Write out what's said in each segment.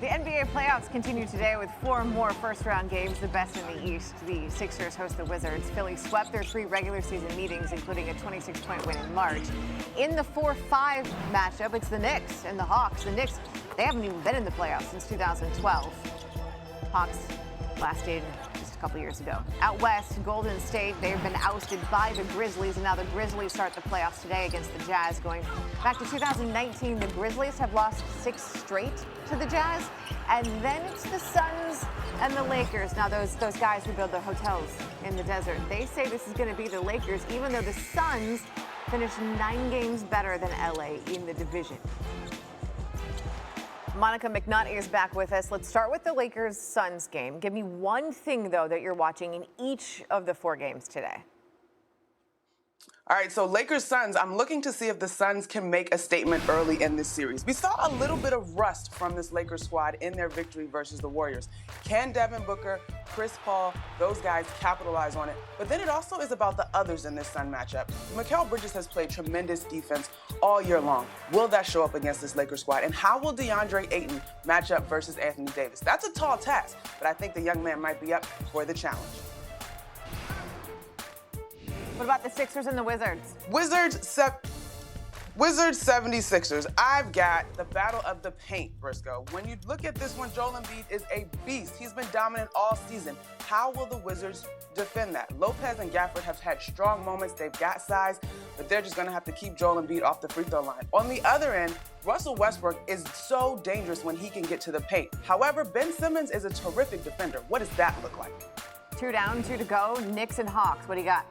The NBA playoffs continue today with 4 more first-round games, the best in the East. The Sixers host the Wizards. Philly swept their 3 regular season meetings, including a 26-point win in March. In the 4-5 matchup, it's the Knicks and the Hawks. The Knicks, they haven't even been in the playoffs since 2012. Hawks last did just a couple years ago. Out west, Golden State, they've been ousted by the Grizzlies, and now the Grizzlies start the playoffs today against the Jazz. Going back to 2019, the Grizzlies have lost 6 straight to the Jazz, and then it's the Suns and the Lakers. Now those guys who build their hotels in the desert, they say this is going to be the Lakers, even though the Suns finished 9 games better than LA in the division. Monica McNutt is back with us. Let's start with the Lakers-Suns game. Give me one thing, though, that you're watching in each of the 4 games today. All right, so Lakers-Suns, I'm looking to see if the Suns can make a statement early in this series. We saw a little bit of rust from this Lakers squad in their victory versus the Warriors. Can Devin Booker, Chris Paul, those guys capitalize on it? But then it also is about the others in this Sun matchup. Mikal Bridges has played tremendous defense all year long. Will that show up against this Lakers squad? And how will DeAndre Ayton match up versus Anthony Davis? That's a tall task, but I think the young man might be up for the challenge. What about the Sixers and the Wizards? Wizards 76ers. I've got the battle of the paint, Briscoe. When you look at this one, Joel Embiid is a beast. He's been dominant all season. How will the Wizards defend that? Lopez and Gafford have had strong moments. They've got size, but they're just going to have to keep Joel Embiid off the free throw line. On the other end, Russell Westbrook is so dangerous when he can get to the paint. However, Ben Simmons is a terrific defender. What does that look like? 2 down, 2 to go. Knicks and Hawks. What do you got?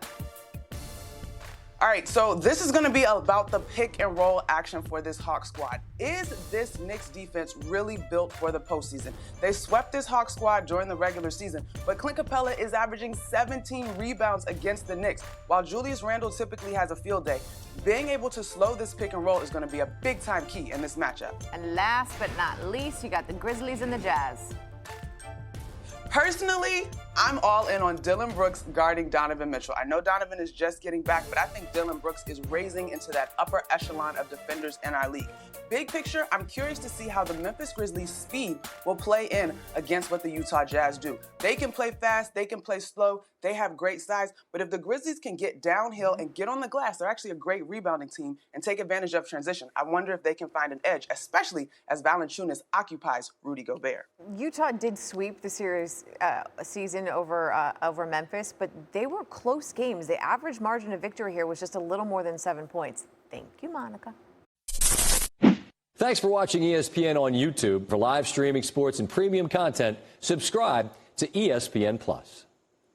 All right, so this is going to be about the pick and roll action for this Hawks squad. Is this Knicks defense really built for the postseason? They swept this Hawks squad during the regular season, but Clint Capella is averaging 17 rebounds against the Knicks, while Julius Randle typically has a field day. Being able to slow this pick and roll is going to be a big-time key in this matchup. And last but not least, you got the Grizzlies and the Jazz. Personally, I'm all in on Dillon Brooks guarding Donovan Mitchell. I know Donovan is just getting back, but I think Dillon Brooks is raising into that upper echelon of defenders in our league. Big picture, I'm curious to see how the Memphis Grizzlies' speed will play in against what the Utah Jazz do. They can play fast, they can play slow, they have great size, but if the Grizzlies can get downhill and get on the glass, they're actually a great rebounding team and take advantage of transition. I wonder if they can find an edge, especially as Valanciunas occupies Rudy Gobert. Utah did sweep the series season over Memphis, but they were close games. The average margin of victory here was just a little more than 7 points. Thank you, Monica. Thanks for watching ESPN on YouTube. For live streaming sports and premium content, subscribe to ESPN+.